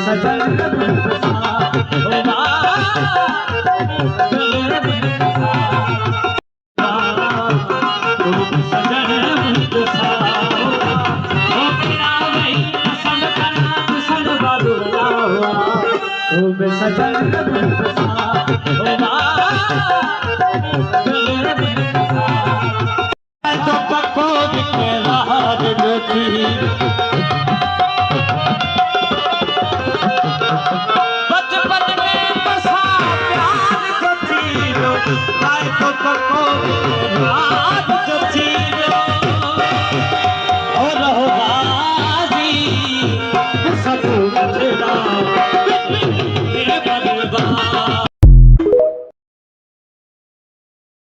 सजन तो पक्को दिखे रात देखी बचपन में बसा प्यार को